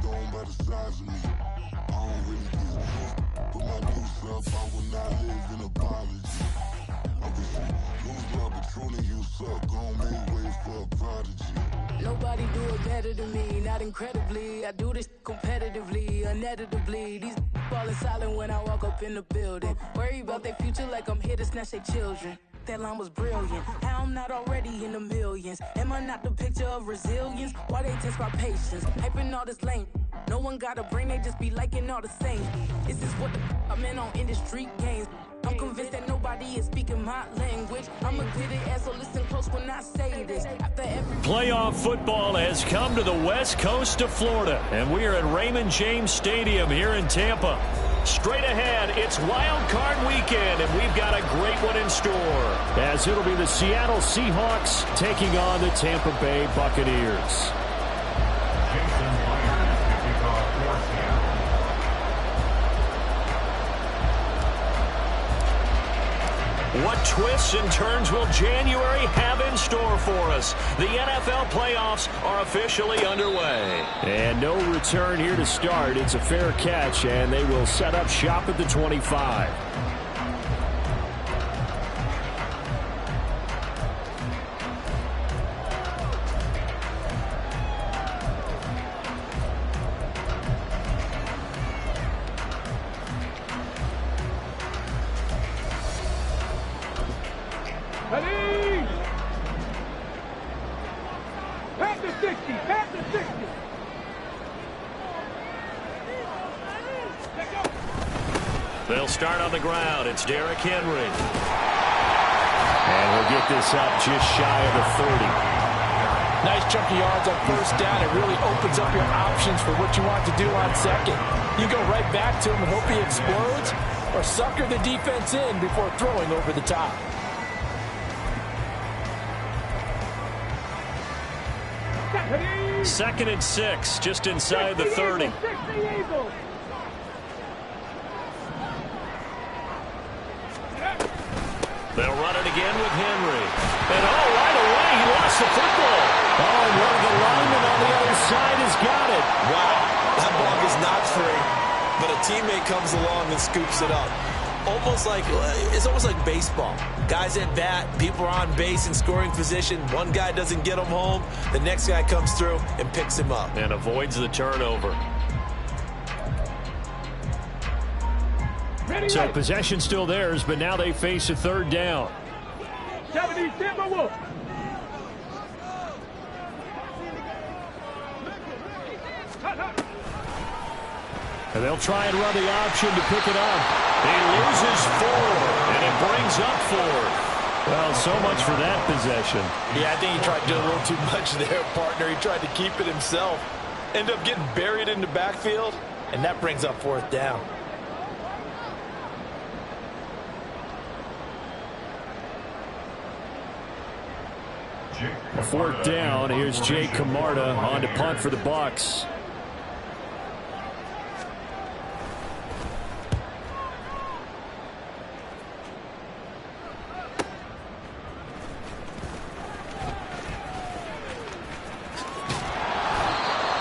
gone by the size of me. I don't really give a fuck. Put my deuce up, I will not live in apology. I wish you lose love, but truly you suck. Gon' make way for a prodigy. Nobody do it better than me, not incredibly. I do this competitively, uneditably. These falling silent when I walk up in the building. Worry about their future like I'm here to snatch their children. That line was brilliant. How I'm not already in the millions? Am I not the picture of resilience? Why they test my patience? Hyping all this lame. No one got a brain, they just be liking all the same. This is what the I'm in on industry games. I'm convinced that nobody is speaking my language. I'm a good ass, so listen close when I say this. After every playoff football has come to the west coast of Florida, and we are at Raymond James Stadium here in Tampa. Straight ahead, it's Wild Card Weekend, and we've got a great one in store, as it'll be the Seattle Seahawks taking on the Tampa Bay Buccaneers. What twists and turns will January have in store for us? The NFL playoffs are officially underway. And no return here to start. It's a fair catch, and they will set up shop at the 25. They'll start on the ground. It's Derrick Henry. And he'll get this up just shy of the 30. Nice chunky yards on first down. It really opens up your options for what you want to do on second. You go right back to him and hope he explodes, or sucker the defense in before throwing over the top. Second and 6, just inside the 30. They'll run it again with Henry. And right away, he lost the football. And one of the linemen on the other side has got it. Wow, that ball is not free, but a teammate comes along and scoops it up. It's almost like baseball. Guys at bat, people are on base in scoring position. One guy doesn't get him home. The next guy comes through and picks him up. And avoids the turnover. So possession still theirs, but now they face a third down. And they'll try and run the option to pick it up. He loses 4, and it brings up 4. Well, so much for that possession. Yeah, I think he tried to do a little too much there, partner. He tried to keep it himself. Ended up getting buried in the backfield, and that brings up 4th down. A 4th down. Here's Jay Camarda on to punt for the Bucs.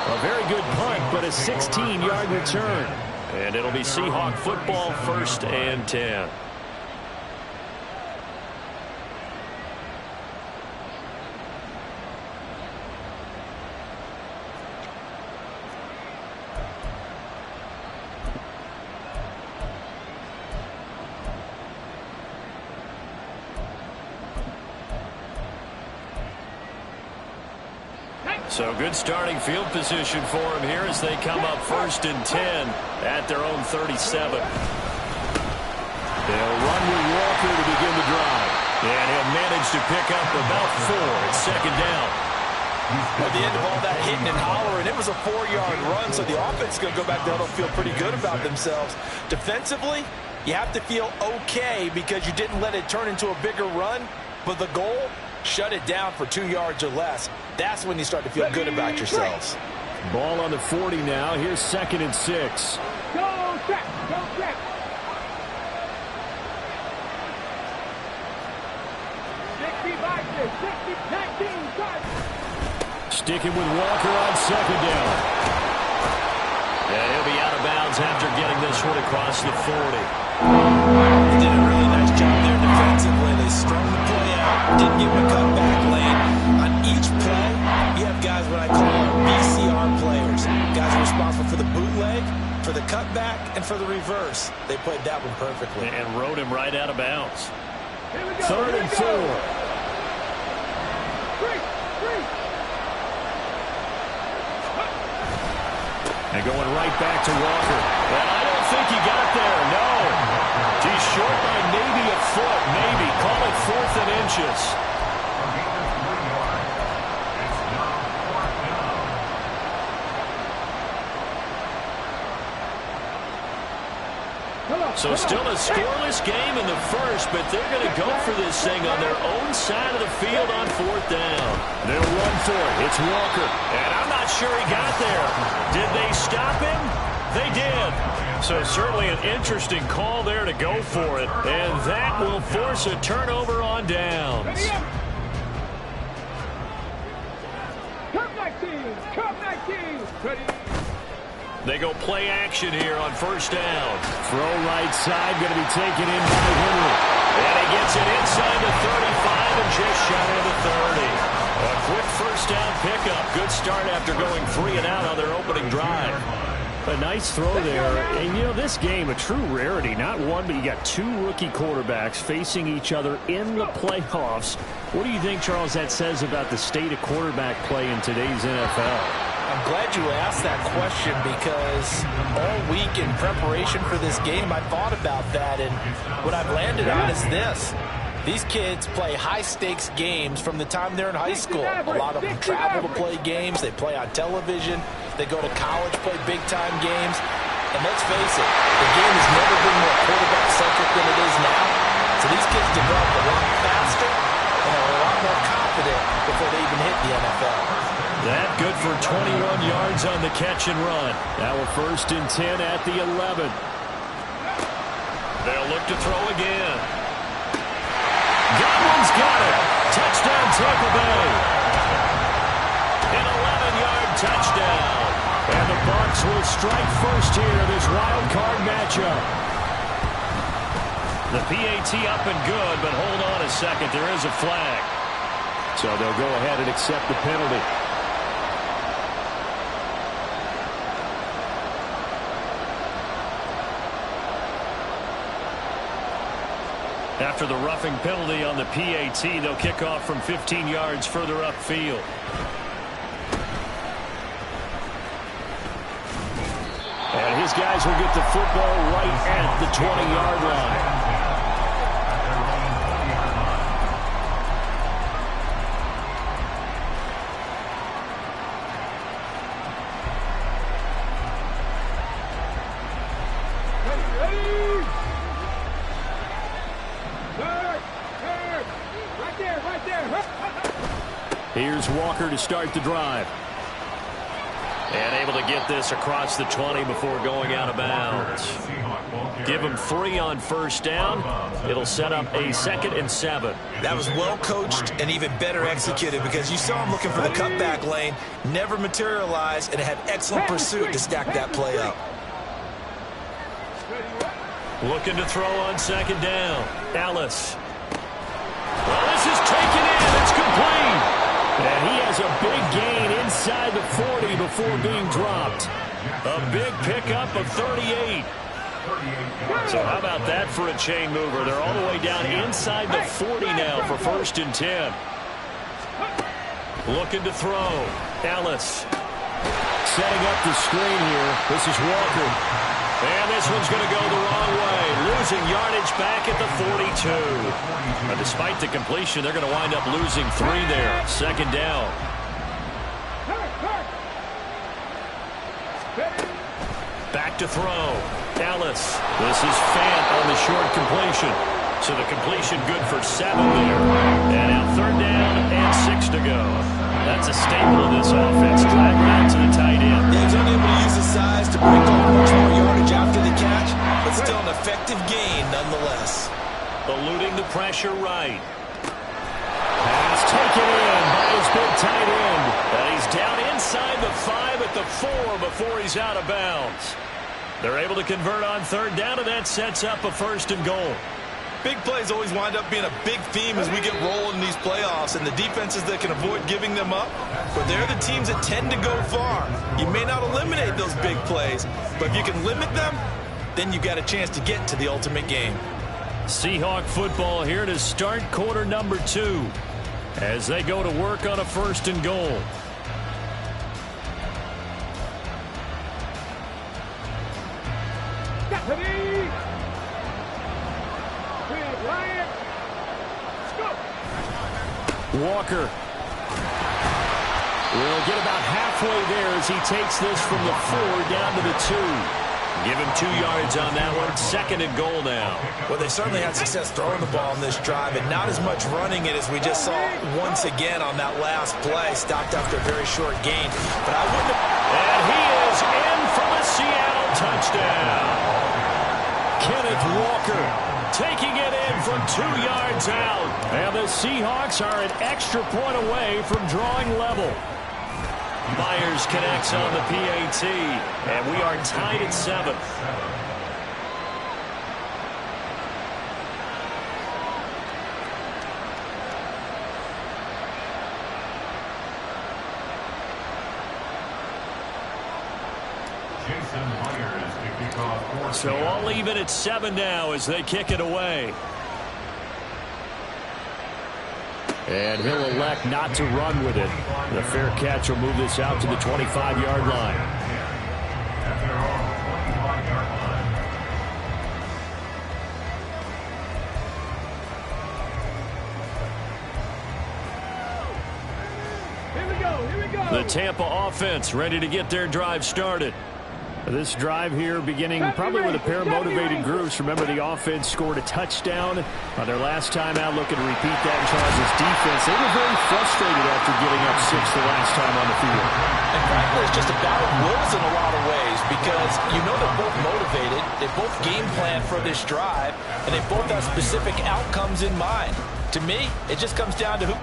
A very good punt, but a 16-yard return. And it'll be Seahawk football, 1st and 10. So good starting field position for him here as they come up 1st and 10 at their own 37. They'll run with Walker to begin the drive. And he'll manage to pick up about 4 at 2nd down. At the end of all that hitting and hollering, it was a 4-yard run, so the offense is going to go back down and feel pretty good about themselves. Defensively, you have to feel okay because you didn't let it turn into a bigger run, but the goal, shut it down for 2 yards or less. That's when you start to feel good about yourselves. Ball on the 40 now. Here's 2nd and 6. Go, Jack! Go, Jack! Sticking with Walker on 2nd down. And he'll be out of bounds after getting this one across the 40. They did a really nice job there defensively. They strung the play out, didn't give him a cutback lane. On each play, you have guys what I call BCR players. Guys are responsible for the bootleg, for the cutback, and for the reverse. They played that one perfectly. And rode him right out of bounds. 3rd and 4. And going right back to Walker. And I don't think he got there, no. He's short by maybe a foot, maybe. Call it 4th and inches. So still a scoreless game in the first, but they're going to go for this thing on their own side of the field on 4th down. They'll run for it. It's Walker. And I'm not sure he got there. Did they stop him? They did. So certainly an interesting call there to go for it. And that will force a turnover on downs. Come 19. Come 19. Ready. They go play action here on 1st down. Throw right side, going to be taken in by Henry. And he gets it inside the 35 and just shy of the 30. A quick 1st down pickup. Good start after going 3 and out on their opening drive. A nice throw there. And, you know, this game, a true rarity. Not one, but you got 2 rookie quarterbacks facing each other in the playoffs. What do you think, Charles, that says about the state of quarterback play in today's NFL? I'm glad you asked that question because all week in preparation for this game, I thought about that, and what I've landed on is this. These kids play high-stakes games from the time they're in high school. A lot of them travel to play games. They play on television. They go to college, play big-time games. And let's face it, the game has never been more quarterback-centric than it is now. So these kids develop a lot faster and are a lot more confident before they even hit the NFL. That good for 21 yards on the catch and run. Now a 1st and 10 at the 11. They'll look to throw again. Godwin's got it. Touchdown, Tampa Bay. An 11-yard touchdown. And the Bucs will strike first here, this wild card matchup. The PAT up and good, but hold on a second. There is a flag. So they'll go ahead and accept the penalty. After the roughing penalty on the PAT, they'll kick off from 15 yards further upfield. And his guys will get the football right at the 20-yard line. Here's Walker to start the drive. And able to get this across the 20 before going out of bounds. Give him 3 on 1st down. It'll set up a 2nd and 7. That was well coached and even better executed because you saw him looking for the cutback lane, never materialized, and had excellent pursuit to stack that play up. Looking to throw on 2nd down. Ellis. Well, this is taken in. It's complete. And he has a big gain inside the 40 before being dropped. A big pickup of 38. So how about that for a chain mover? They're all the way down inside the 40 now for 1st and 10. Looking to throw. Ellis. Setting up the screen here. This is Walker. And this one's going to go the wrong way. Losing yardage back at the 42. But despite the completion, they're going to wind up losing 3 there. 2nd down. Back to throw. Ellis. This is Fant on the short completion. So the completion good for 7 there. And now 3rd down and 6 to go. That's a staple of this offense. Driving out to the tight end. He's unable to use his size to break off much more yardage after the catch, but still an effective gain nonetheless. Eluding the pressure right. Pass taken in by his big tight end. And he's down inside the 5 at the 4 before he's out of bounds. They're able to convert on third down, and that sets up a 1st and goal. Big plays always wind up being a big theme as we get rolling in these playoffs, and the defenses that can avoid giving them up, but they're the teams that tend to go far. You may not eliminate those big plays, but if you can limit them, then you've got a chance to get to the ultimate game. Seahawk football here to start quarter number 2 as they go to work on a 1st and goal. Walker will get about halfway there as he takes this from the 4 down to the 2. Give him 2 yards on that one. 2nd and goal now. Well, they certainly had success throwing the ball in this drive, and not as much running it as we just saw once again on that last play. Stopped after a very short gain. But I wouldn't have... And he is in for a Seattle touchdown. Kenneth Walker taking it in from 2 yards out. And the Seahawks are an extra point away from drawing level. Myers connects on the PAT, and we are tied at 7. So all even at 7 now as they kick it away. And he'll elect not to run with it. The fair catch will move this out to the 25-yard line. Here we go. The Tampa offense ready to get their drive started. This drive here beginning probably with a pair of motivated groups. Remember, the offense scored a touchdown on their last time out, looking to repeat that in Charles' defense. They were very frustrated after giving up 6 the last time on the field. And frankly, it's just a battle of wills in a lot of ways because you know they're both motivated. They both game plan for this drive, and they both have specific outcomes in mind. To me, it just comes down to who...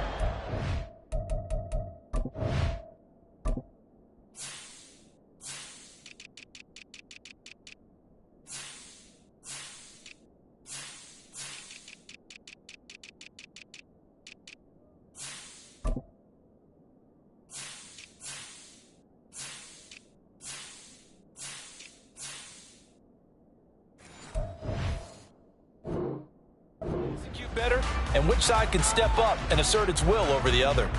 better, and which side can step up and assert its will over the other.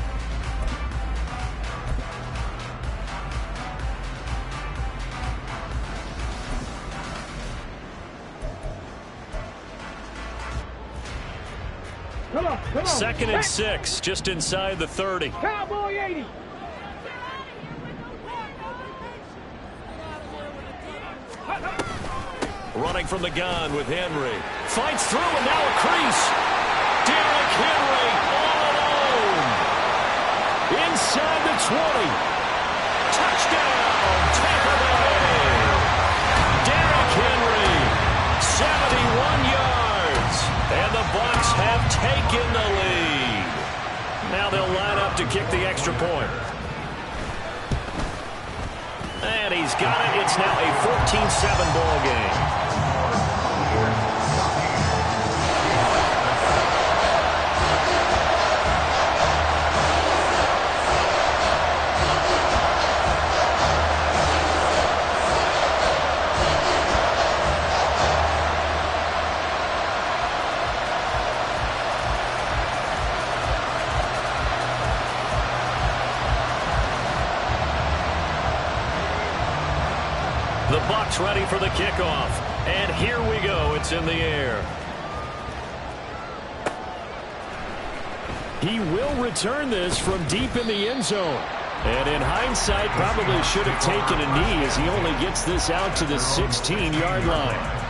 Come on. 2nd and 6, just inside the 30. Cowboy 80. Running from the gun with Henry. Fights through and now a crease. Derrick Henry all alone. Inside the 20. Touchdown, Tampa Bay. Derrick Henry, 71 yards. And the Bucs have taken the lead. Now they'll line up to kick the extra point. And he's got it. It's now a 14-7 ball game. The Bucs ready for the kickoff. And here we go. It's in the air. He will return this from deep in the end zone. And in hindsight, probably should have taken a knee as he only gets this out to the 16-yard line.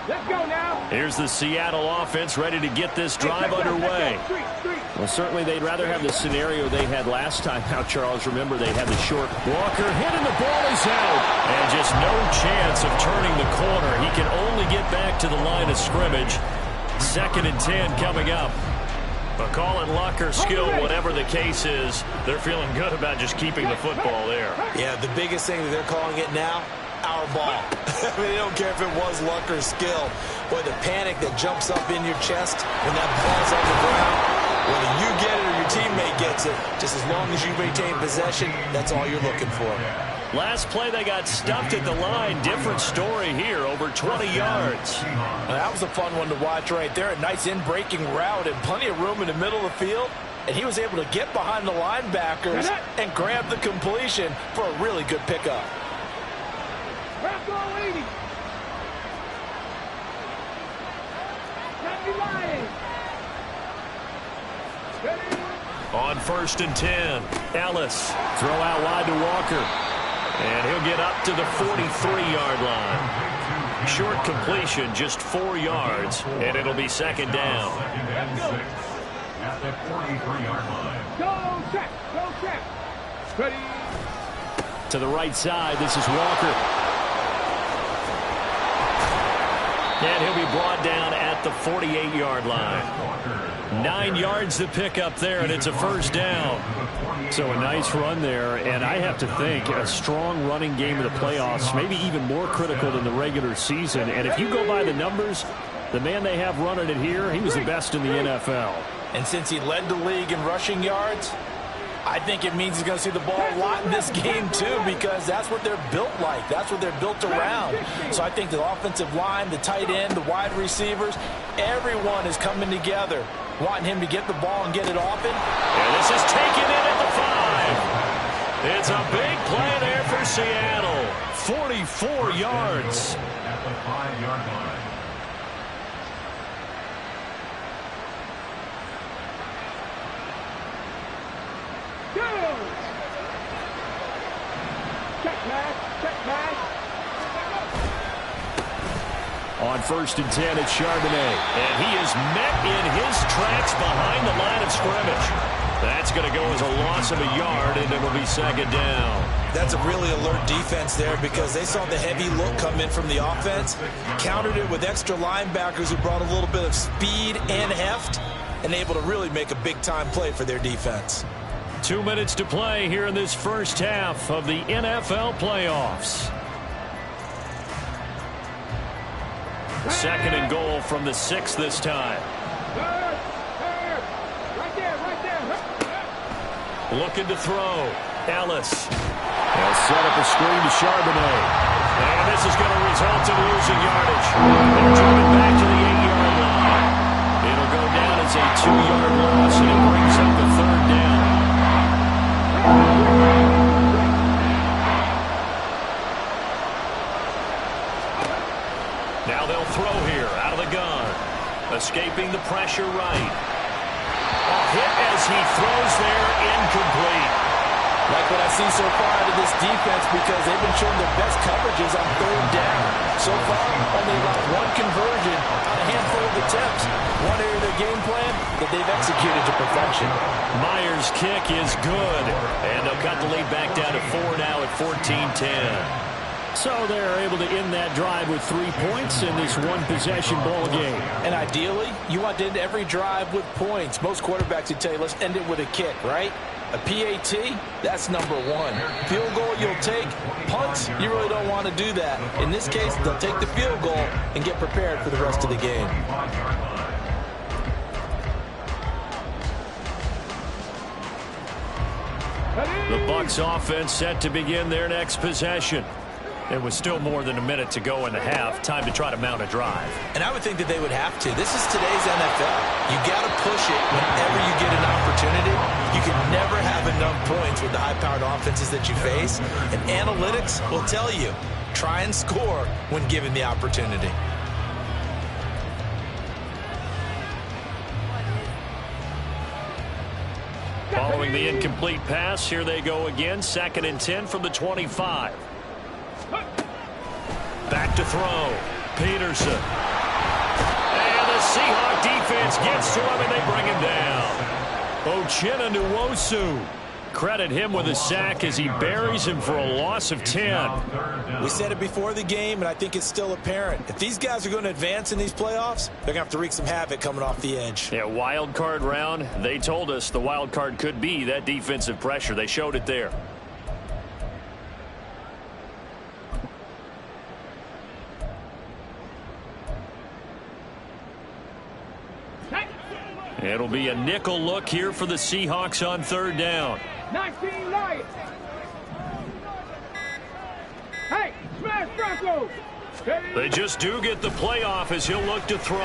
Let's go now. Here's the Seattle offense ready to get this drive underway. Well, certainly they'd rather have the scenario they had last time out, Charles. Remember, they had the short Walker hit and the ball is out. And just no chance of turning the corner. He can only get back to the line of scrimmage. 2nd and 10 coming up. But call it luck or skill, whatever the case is, they're feeling good about just keeping the football there. Yeah, the biggest thing that they're calling it now, our ball. I mean, they don't care if it was luck or skill. Boy, the panic that jumps up in your chest when that ball's on the ground, whether you get it or your teammate gets it, just as long as you maintain possession, that's all you're looking for. Last play, they got stuffed at the line. Different story here, over 20 yards. Well, that was a fun one to watch right there. A nice in-breaking route and plenty of room in the middle of the field. And he was able to get behind the linebackers and grab the completion for a really good pickup. On 1st and 10, Ellis throw out wide to Walker. And he'll get up to the 43-yard line. Short completion, just 4 yards, and it'll be 2nd down. At the 43-yard line. Go check, go check. Ready. To the right side, this is Walker. And he'll be brought down at the 48-yard line. 9 yards to pick up there, and it's a 1st down. So a nice run there, and I have to think a strong running game in the playoffs, maybe even more critical than the regular season. And if you go by the numbers, the man they have running it here, he was the best in the NFL. And since he led the league in rushing yards, I think it means he's going to see the ball a lot in this game too, because that's what they're built like. That's what they're built around. So I think the offensive line, the tight end, the wide receivers, everyone is coming together, wanting him to get the ball and get it often. And this is taken in at the 5. It's a big play there for Seattle. 44 yards. At the 5-yard line. On 1st and 10, it's Charbonnet. And he is met in his tracks behind the line of scrimmage. That's going to go as a loss of a yard, and it will be 2nd down. That's a really alert defense there because they saw the heavy look come in from the offense, countered it with extra linebackers who brought a little bit of speed and heft, and able to really make a big-time play for their defense. 2 minutes to play here in this first half of the NFL playoffs. 2nd and goal from the 6 this time. Right there. Looking to throw. Ellis. They'll set up a screen to Charbonnet. And this is going to result in losing yardage. They're driven back to the 8-yard line. It'll go down as a 2-yard loss, and it brings up the 3rd down. Now they'll throw here out of the gun. Escaping the pressure right. A hit as he throws there, incomplete. Like what I see so far out of this defense, because they've been showing their best coverages on 3rd down. So far, only about 1 conversion on a handful of attempts. One area of their game plan that they've executed to perfection. Myers' kick is good, and they'll cut the lead back down to 4 now at 14-10. So they're able to end that drive with 3 points in this one-possession ball game. And ideally, you want to end every drive with points. Most quarterbacks would tell you, let's end it with a kick, right? A PAT, that's number 1. Field goal you'll take. Punts, you really don't want to do that. In this case, they'll take the field goal and get prepared for the rest of the game. The Bucs offense set to begin their next possession. There was still more than a minute to go in the half. Time to try to mount a drive. And I would think that they would have to. This is today's NFL. You got to push it whenever you get an opportunity. You can never have enough points with the high-powered offenses that you face. And analytics will tell you, try and score when given the opportunity. Following the incomplete pass, here they go again. 2nd and 10 from the 25. Back to throw. Peterson. And the Seahawk defense gets to him, and they bring him down. Uchenna Nwosu credit him with a sack as he buries him for a loss of 10. We said it before the game, and I think it's still apparent. If these guys are going to advance in these playoffs, they're going to have to wreak some havoc coming off the edge. Yeah, wild card round. They told us the wild card could be that defensive pressure. They showed it there. It'll be a nickel look here for the Seahawks on third down. 19 Lions. Hey, smash Broncos. They just do get the playoff as he'll look to throw.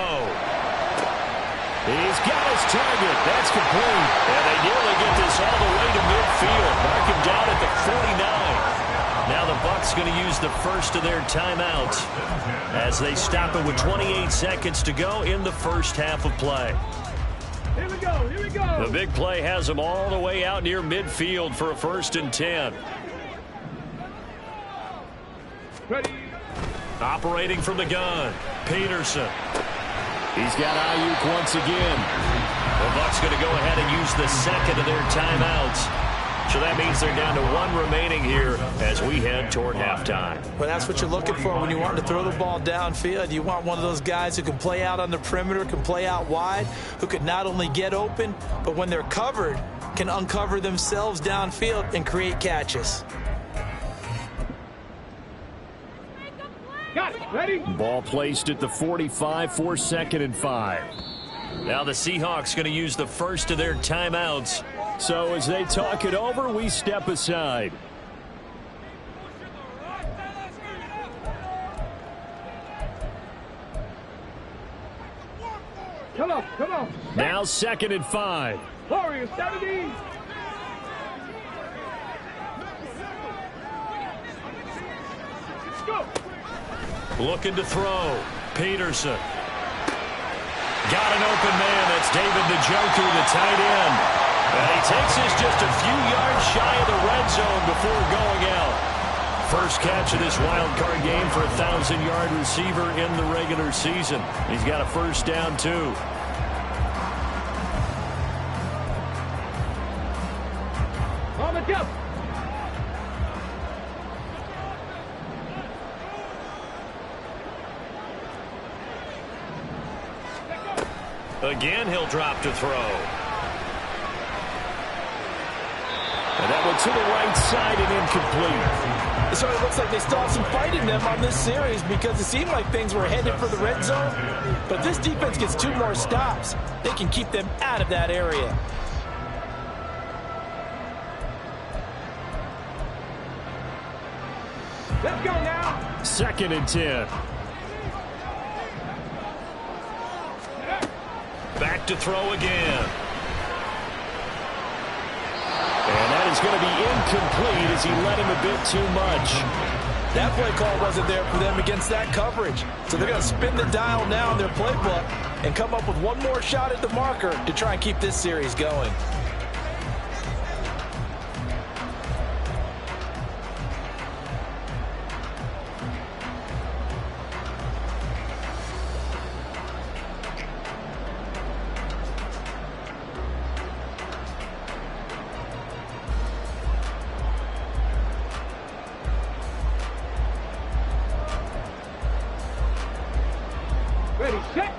He's got his target. That's complete. And they nearly get this all the way to midfield. Mark him down at the 49. Now the Bucs going to use the first of their timeouts as they stop it with 28 seconds to go in the first half of play. Here we go, here we go. The big play has them all the way out near midfield for a 1st and 10. Ready. Operating from the gun, Peterson. He's got Ayuk once again. The Bucs going to go ahead and use the second of their timeouts. So that means they're down to 1 remaining here as we head toward halftime. Well, that's what you're looking for when you want to throw the ball downfield. You want one of those guys who can play out on the perimeter, can play out wide, who can not only get open, but when they're covered, can uncover themselves downfield and create catches. Got it. Ready? Ball placed at the 45 for 2nd and 5. Now the Seahawks going to use the first of their timeouts. So as they talk it over, we step aside. Come on, come on. Now 2nd and 5. Warriors, 70. Go. Looking to throw. Peterson. Got an open man. That's David Njoku, the tight end. And he takes this just a few yards shy of the red zone before going out. First catch of this wild card game for a 1,000-yard receiver in the regular season. He's got a 1st down, too. On the jump. Again, he'll drop to throw. And that one to the right side and incomplete. So it looks like they still have some fight in them on this series because it seemed like things were headed for the red zone. But this defense gets 2 more stops. They can keep them out of that area. Let's go now. 2nd and 10. Back to throw again. And that is going to be incomplete as he let him a bit too much. That play call wasn't there for them against that coverage. So they're going to spin the dial now in their playbook and come up with 1 more shot at the marker to try and keep this series going.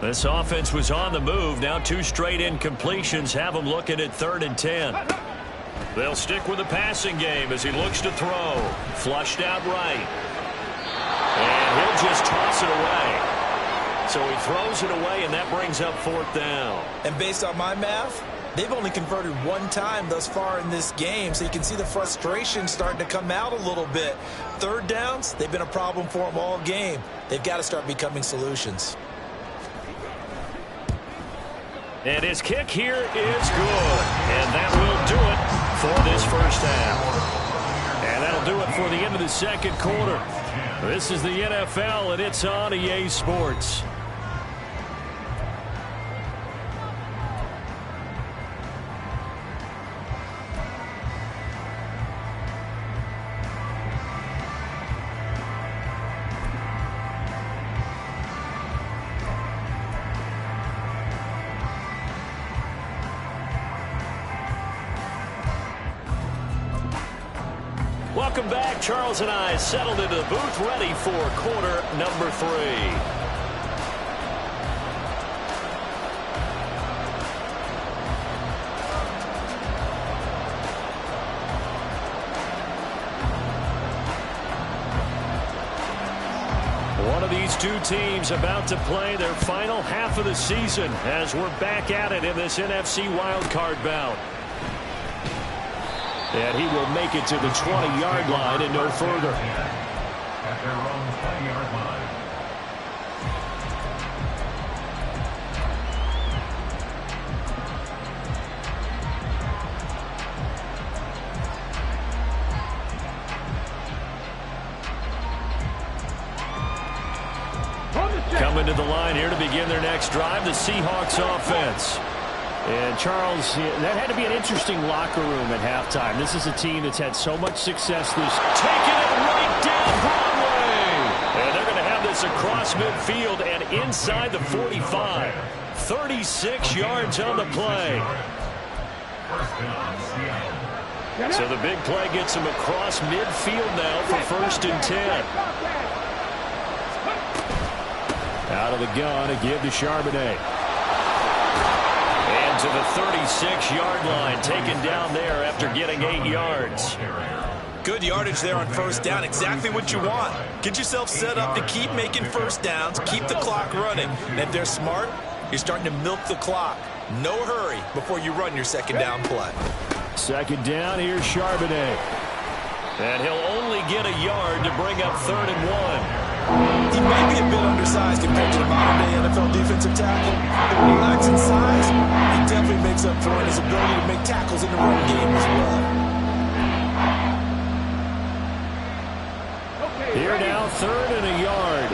This offense was on the move. Now 2 straight incompletions have them looking at 3rd and 10. They'll stick with the passing game as he looks to throw. Flushed out right. And he'll just toss it away. So he throws it away, and that brings up 4th down. And based on my math, they've only converted 1 time thus far in this game, so you can see the frustration starting to come out a little bit. 3rd downs, they've been a problem for them all game. They've got to start becoming solutions. And his kick here is good. And that will do it for this first half. And that'll do it for the end of the 2nd quarter. This is the NFL, and it's on EA Sports. Welcome back. Charles and I settled into the booth, ready for quarter number 3. One of these two teams about to play their final half of the season as we're back at it in this NFC wildcard bout. And he will make it to the 20-yard line and no further. At their own 20-yard line. Coming to the line here to begin their next drive, the Seahawks offense. And Charles, that had to be an interesting locker room at halftime. This is a team that's had so much success this. Taking it right down Broadway. And they're going to have this across midfield and inside the 45. 36 yards on the play. So the big play gets him across midfield now for 1st and 10. Out of the gun, a give to Charbonnet. And to the 36-yard line, taken down there after getting 8 yards. Good yardage there on 1st down. Exactly what you want. Get yourself set up to keep making 1st downs, keep the clock running. And if they're smart, you're starting to milk the clock. No hurry before you run your 2nd down play. 2nd down, here's Charbonnet. And he'll only get a yard to bring up 3rd and 1. He may be a bit undersized compared to the modern-day NFL defensive tackle, but when he lacks in size, he definitely makes up for it in his ability to make tackles in the run game as well. Here now, 3rd and a yard.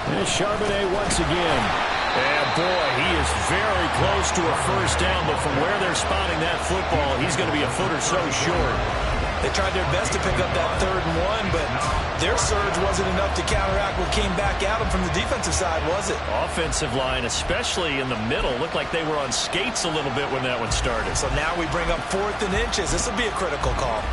And Charbonnet once again. And boy, he is very close to a 1st down, but from where they're spotting that football, he's going to be a foot or so short. They tried their best to pick up that 3rd and 1, but their surge wasn't enough to counteract what came back at them from the defensive side, was it? Offensive line, especially in the middle, looked like they were on skates a little bit when that one started. So now we bring up 4th and inches. This will be a critical call.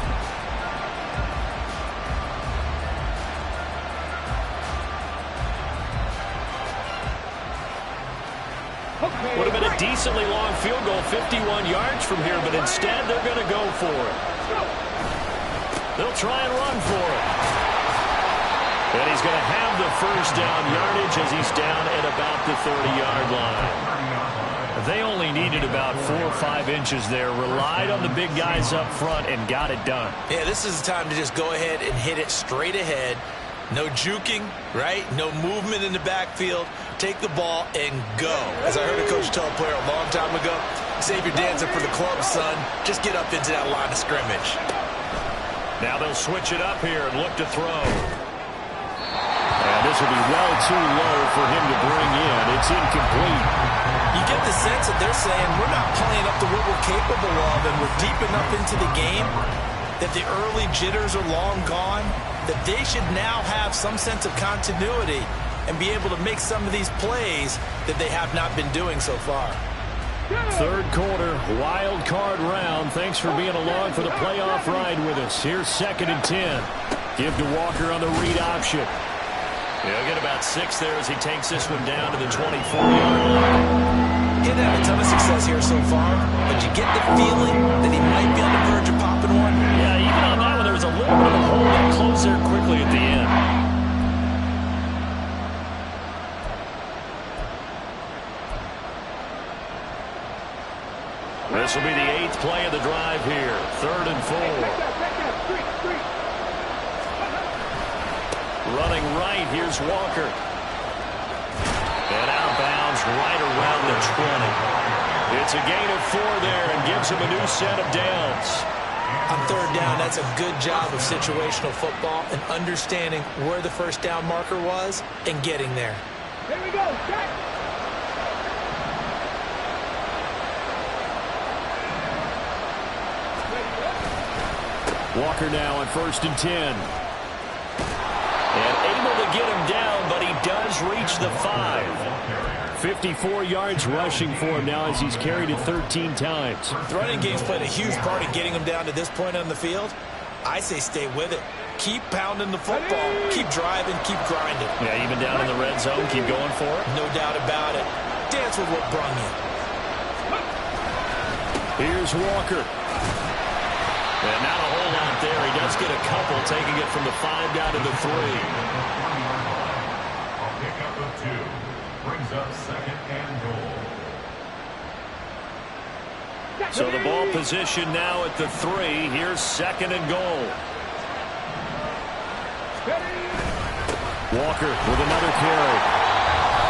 Would have been a decently long field goal, 51 yards from here, but instead they're going to go for it. They'll try and run for it. And he's going to have the 1st down yardage as he's down at about the 30-yard line. They only needed about 4 or 5 inches there, relied on the big guys up front, and got it done. Yeah, this is the time to just go ahead and hit it straight ahead. No juking, right? No movement in the backfield. Take the ball and go. As I heard a coach tell a player a long time ago, save your dancing for the club, son. Just get up into that line of scrimmage. Now they'll switch it up here and look to throw. And this will be well too low for him to bring in. It's incomplete. You get the sense that they're saying we're not playing up to what we're capable of, and we're deep enough into the game that the early jitters are long gone, that they should now have some sense of continuity and be able to make some of these plays that they have not been doing so far. 3rd quarter, wild card round. Thanks for being along for the playoff ride with us. Here's 2nd and 10. Give to Walker on the read option. He'll get about 6 there as he takes this one down to the 24-yard line. He hasn't had a ton of success here so far, but you get the feeling that he might be on the verge of popping one. Yeah, even on that one, there was a little bit of a hole that closed there quickly at the end. This will be the 8th play of the drive here. 3rd and 4. Running right, here's Walker. And out of bounds right around the 20. It's a gain of 4 there and gives him a new set of downs. On 3rd down, that's a good job of situational football and understanding where the 1st down marker was and getting there. Here we go, check. Walker now on 1st and 10. And able to get him down, but he does just reached the 5. 54 yards rushing for him now as he's carried it 13 times. The running game's played a huge part in getting him down to this point on the field. I say stay with it. Keep pounding the football. Keep driving. Keep grinding. Yeah, even down in the red zone, keep going for it. No doubt about it. Dance with what brung you. Here's Walker. And not a whole lot there. He does get a couple, taking it from the 5 down to the 3. A pickup of 2 brings up 2nd and goal. So the ball position now at the 3. Here's 2nd and goal. Walker with another carry.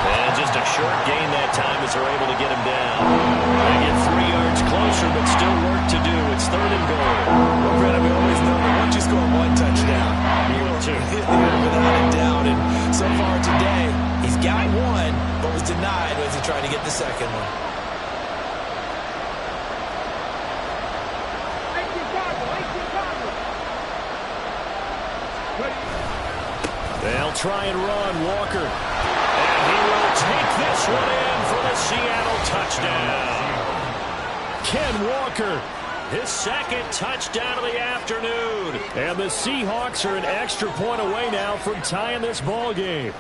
And just a short gain that time as they're able to get him down. They get 3 yards closer, but still work to do. It's 3rd and goal. Well, Brandon, we always know that once you score 1 touchdown, You will too. without a doubt. And so far today, he's got 1, but was denied as he tried to get the 2nd one. They'll try and run. Walker. And he will take this one in for the Seattle touchdown. Ken Walker, his 2nd touchdown of the afternoon. And the Seahawks are an extra point away now from tying this ball game.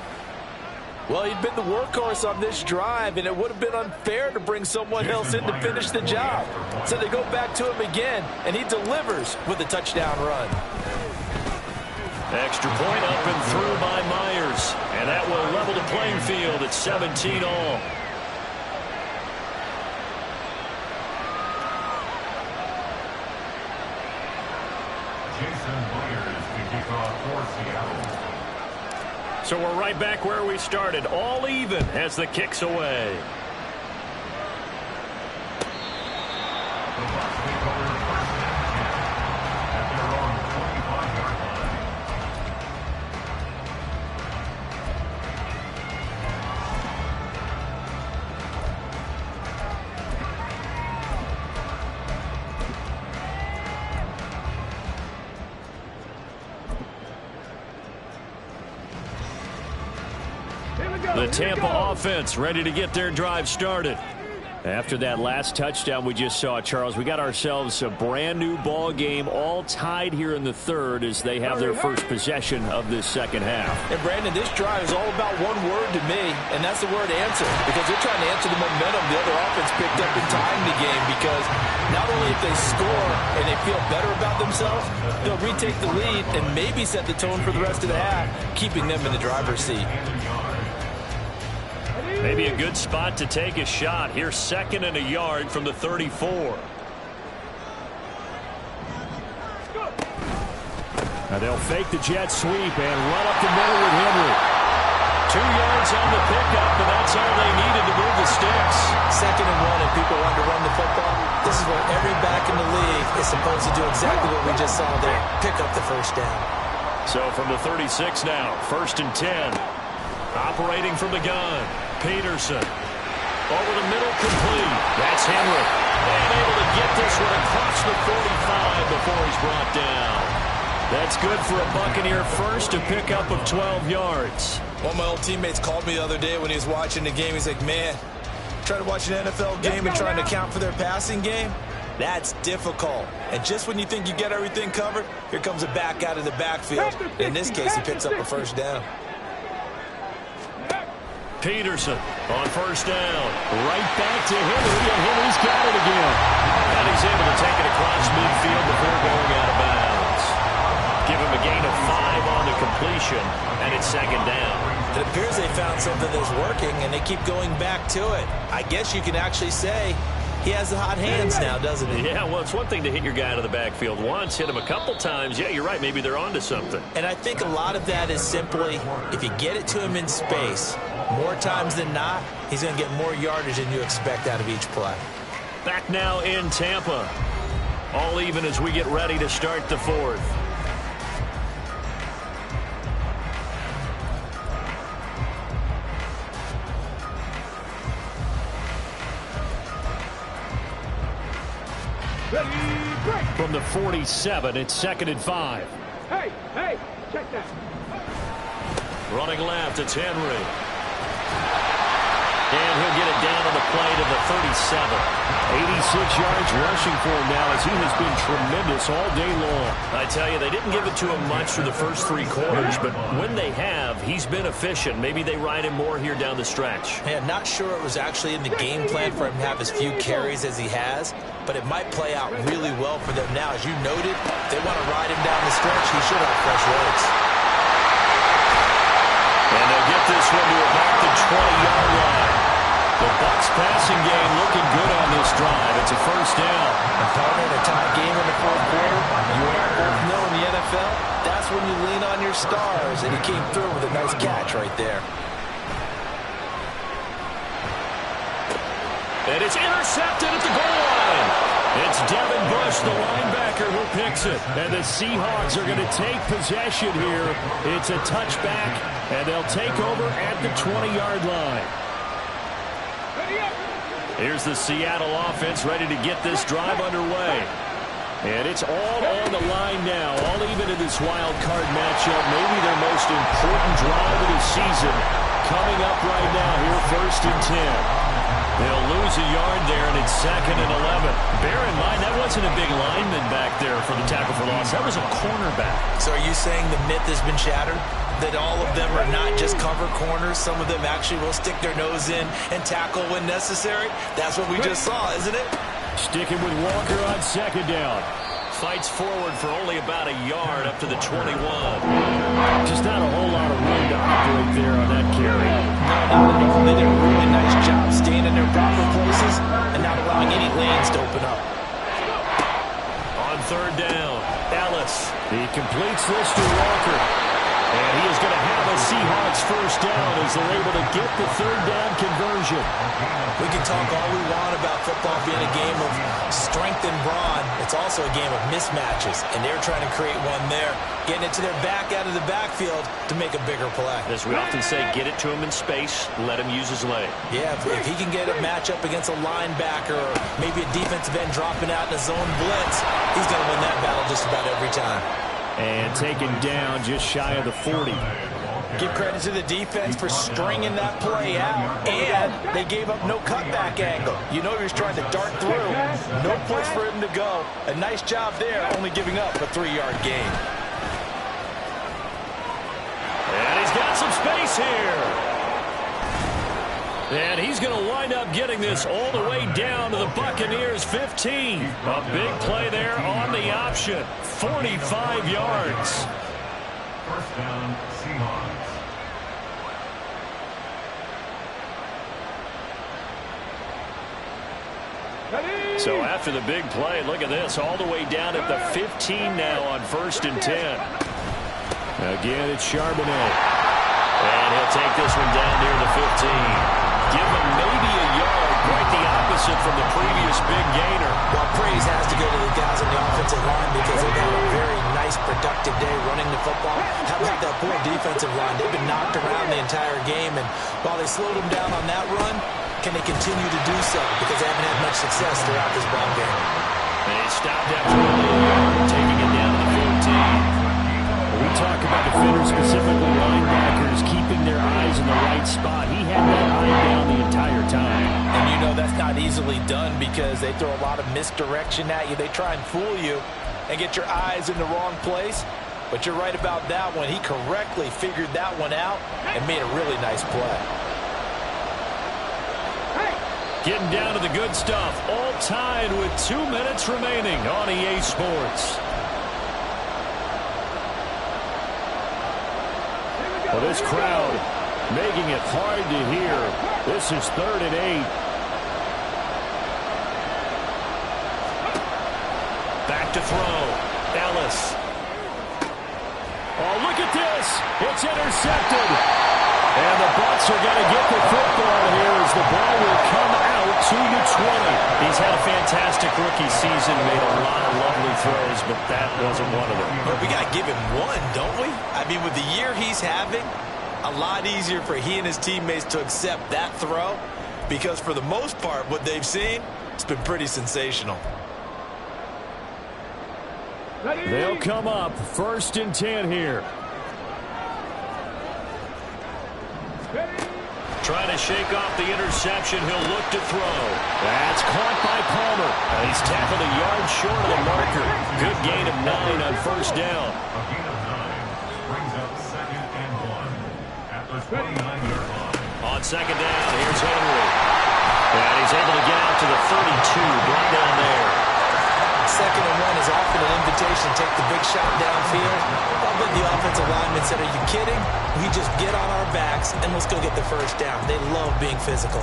Well, he'd been the workhorse on this drive, and it would have been unfair to bring someone else in to finish the job. So they go back to him again, and he delivers with a touchdown run. Extra point up and through by Myers. And that will level the playing field at 17 all. Jason Myers to kick off for Seattle. So we're right back where we started. All even as the kick's away. The Bucs take over 1st and 10 at their own 25-yard line. The Tampa offense ready to get their drive started. After that last touchdown we just saw, Charles, we got ourselves a brand new ball game, all tied here in the 3rd as they have their first possession of this 2nd half. And, Brandon, this drive is all about one word to me, and that's the word answer, because they're trying to answer the momentum the other offense picked up in tying the game, because not only if they score and they feel better about themselves, they'll retake the lead and maybe set the tone for the rest of the half, keeping them in the driver's seat. Maybe a good spot to take a shot. Here's 2nd and a yard from the 34. Now they'll fake the jet sweep and run up the middle with Henry. 2 yards on the pickup, and that's all they needed to move the sticks. 2nd and 1, and people want to run the football. This is where every back in the league is supposed to do exactly what we just saw there. Pick up the 1st down. So from the 36 now, 1st and 10. Operating from the gun, Peterson. Over the middle, complete. That's Henry. And able to get this one across the 45 before he's brought down. That's good for a Buccaneer first, a pickup of 12 yards. One of my old teammates called me the other day when he was watching the game. He's like, man, trying to watch an NFL game and trying to account for their passing game, that's difficult. And just when you think you get everything covered, here comes a back out of the backfield. In this case, he picks up a 1st down. Peterson on 1st down. Right back to Henry, and Henry's got it again. And he's able to take it across midfield before going out of bounds. Give him a gain of 5 on the completion, and it's 2nd down. It appears they found something that's working, and they keep going back to it. I guess you can actually say he has the hot hands now, doesn't he? Yeah, well, it's one thing to hit your guy out of the backfield once, hit him a couple times. Yeah, you're right. Maybe they're onto something. And I think a lot of that is simply if you get it to him in space, more times than not, he's going to get more yardage than you expect out of each play. Back now in Tampa. All even as we get ready to start the 4th. From the 47, it's 2nd and 5. Hey, check that. Running left, it's Henry. And he'll get it down to the play to the 37. 86 yards rushing for him now as he has been tremendous all day long. I tell you, they didn't give it to him much through the first 3 quarters, but when they have, he's been efficient. Maybe they ride him more here down the stretch. Yeah, not sure it was actually in the game plan for him to have as few carries as he has, but it might play out really well for them now. As you noted, if they want to ride him down the stretch, he should have fresh legs. And they'll get this one to about the 20-yard line. The Bucs passing game looking good on this drive. It's a first down. Opponent, a tie game in the fourth quarter. You and I both know in the NFL, that's when you lean on your stars. And he came through with a nice catch right there. And it's intercepted at the goal line. It's Devin Bush, the linebacker, who picks it. And the Seahawks are going to take possession here. It's a touchback, and they'll take over at the 20-yard line. Here's the Seattle offense ready to get this drive underway. And it's all on the line now, all even in this wild card matchup. Maybe their most important drive of the season coming up right now here, 1st and 10. They'll lose a yard there, and it's 2nd and 11. Bear in mind, that wasn't a big lineman back there for the tackle for loss. That was a cornerback. So are you saying the myth has been shattered? That all of them are not just cover corners? Some of them actually will stick their nose in and tackle when necessary? That's what we just saw, isn't it? Sticking with Walker on 2nd down. Fights forward for only about a yard up to the 21. Just not a whole lot of room to operate there on that carry. No, not at all. They did a really nice job staying in their proper places and not allowing any lanes to open up. On 3rd down, Ellis. He completes this to Walker. And he is going to have a Seahawks first down as they're able to get the 3rd down conversion. We can talk all we want about football being a game of strength and brawn. It's also a game of mismatches, and they're trying to create one there, getting it to their back out of the backfield to make a bigger play. As we often say, get it to him in space, let him use his leg. Yeah, if he can get a matchup against a linebacker or maybe a defensive end dropping out in a zone blitz, he's going to win that battle just about every time. And taken down just shy of the 40. Give credit to the defense for stringing that play out, and they gave up no cutback angle. You know he was trying to dart through. No place for him to go. A nice job there, only giving up a 3-yard gain. And he's got some space here. And he's going to wind up getting this all the way down to the Buccaneers' 15. A big play there on the option. 45 yards. First down, Seahawks. So after the big play, look at this, all the way down at the 15 now on 1st and 10. Again, it's Charbonnet. And he'll take this one down near the 15. Give him maybe a yard, quite the opposite from the previous big gainer. Well, praise has to go to the guys on the offensive line because they've had a very nice, productive day running the football. How about that poor defensive line? They've been knocked around the entire game, and while they slowed them down on that run, can they continue to do so? Because they haven't had much success throughout this ball game. They stopped after only a yard, taking it down to the 15. We talk about defenders, specifically linebackers, keeping their eyes in the right spot. He had that eye down the entire time. And you know that's not easily done because they throw a lot of misdirection at you. They try and fool you and get your eyes in the wrong place. But you're right about that one. He correctly figured that one out and made a really nice play. Getting down to the good stuff. All tied with 2 minutes remaining on EA Sports. Well, this crowd making it hard to hear. This is 3rd and 8. Back to throw. Ellis. Oh, look at this. It's intercepted. And the Bucs are going to get the football here as the ball will come out to the 20. He's had a fantastic rookie season, made a lot of lovely throws, but that wasn't one of them. But we got to give him one, don't we? I mean, with the year he's having, a lot easier for he and his teammates to accept that throw because for the most part, what they've seen, it's been pretty sensational. They'll come up 1st and 10 here. Trying to shake off the interception. He'll look to throw. That's caught by Palmer. He's tackled a yard short of the marker. Good gain of 9 on first down. A gain of 9 brings up 2nd and 1 at the 29-yard line. On second down, here's Henry. And he's able to get out to the 32, brought down there. 2nd and 1 is often an invitation to take the big shot downfield. I bet the offensive lineman said, are you kidding? We just get on our backs and let's go get the first down. They love being physical.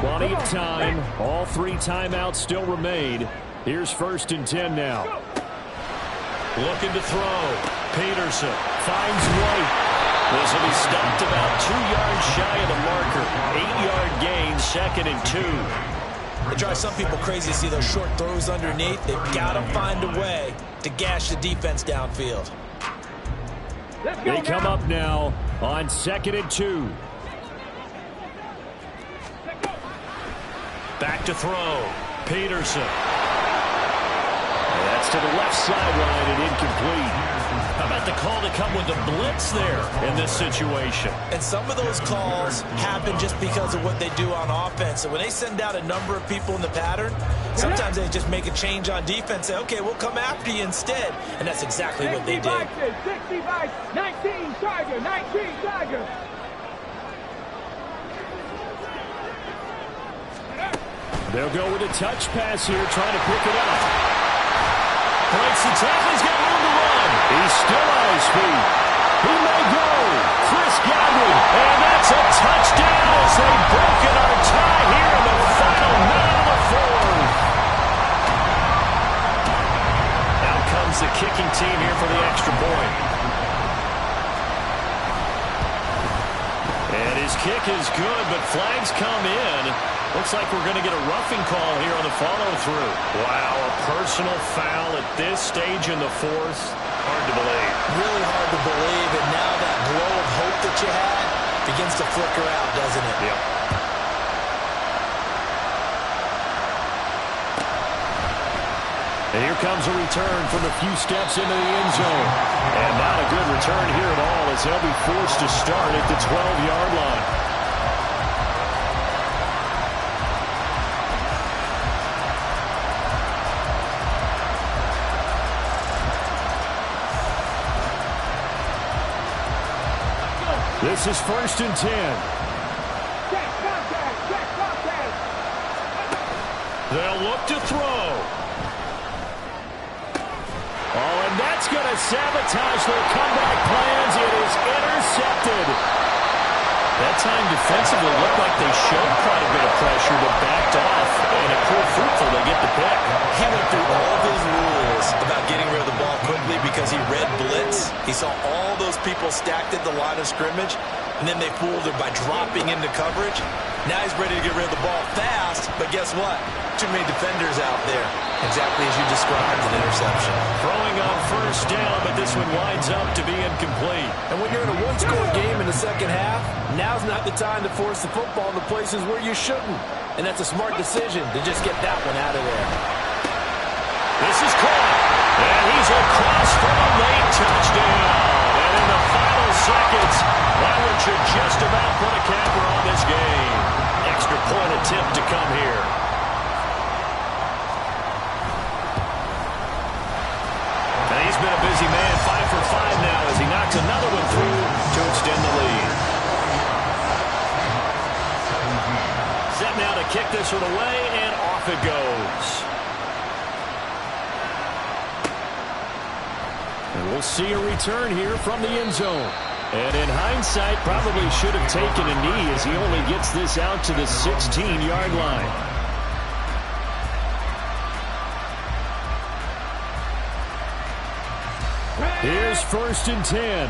Plenty of time. All 3 timeouts still remain. Here's 1st and 10 now. Looking to throw. Peterson finds White. This will be stopped about 2 yards shy of the marker. 8-yard gain, 2nd and 2. It drives some people crazy to see those short throws underneath. They've got to find a way to gash the defense downfield. They come up now on 2nd and 2. Back to throw. Peterson. That's to the left sideline and incomplete. How about the call to come with the blitz there in this situation? And some of those calls happen just because of what they do on offense. So when they send out a number of people in the pattern, sometimes they just make a change on defense. Say, okay, we'll come after you instead. And that's exactly what they did. 65, 19, Tiger, 19, Tiger. They'll go with a touch pass here, trying to pick it up. Breaks the tackle, he's got room to run. He's still on his feet. He may go. Chris Godwin, and that's a touchdown as they've broken our tie here in the final minute of the 4th. Out comes the kicking team here for the extra point. And his kick is good, but flags come in. Looks like we're going to get a roughing call here on the follow-through. Wow, a personal foul at this stage in the 4th. Hard to believe. Really hard to believe, and now that glow of hope that you had begins to flicker out, doesn't it? Yep. And here comes a return from a few steps into the end zone. And not a good return here at all as they'll be forced to start at the 12-yard line. This is 1st and 10. They'll look to throw. Oh, and that's going to sabotage their comeback plans. It is intercepted. That time defensively looked like they showed quite a bit of pressure but backed off, and it proved fruitful to get the pick. He went through all of his rules about getting rid of the ball quickly because he read blitz. He saw all those people stacked at the line of scrimmage, and then they fooled him by dropping into coverage. Now he's ready to get rid of the ball fast, but guess what? Too many defenders out there. Exactly as you described, an interception. Throwing on 1st down, but this one winds up to be incomplete. And when you're in a one-score game in the 2nd half, now's not the time to force the football in the places where you shouldn't. And that's a smart decision to just get that one out of there. This is caught. And he's across for a late touchdown. And in the final seconds, that one should just about put a capper on this game. Extra point attempt to come here. And he's been a busy man, 5 for 5 now as he knocks another one through to extend the lead. Set now to kick this one away, and off it goes. And we'll see a return here from the end zone. And in hindsight, probably should have taken a knee as he only gets this out to the 16-yard line. Here's 1st and 10.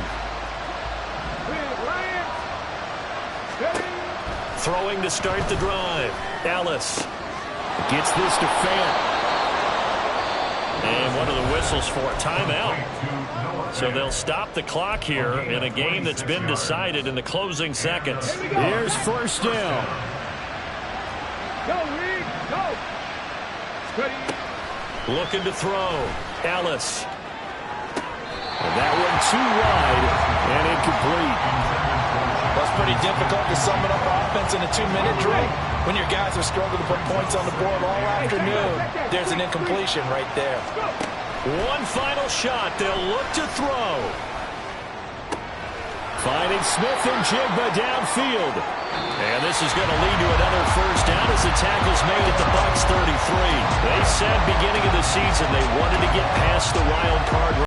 Throwing to start the drive. Ellis gets this to Fant. And what are the whistles for? Timeout. So they'll stop the clock here in a game that's been decided in the closing seconds. Here's 1st down. Go, Reed, go. Looking to throw. Ellis. And that one too wide and incomplete. Well, it's pretty difficult to sum it up offense in a 2-minute drill when your guys have struggled to put points on the board all afternoon. There's an incompletion right there. One final shot. They'll look to throw. Finding Smith and Jigba downfield. And this is going to lead to another first down as the tackle's made at the Bucs 33. They said beginning of the season they wanted to get past the wild card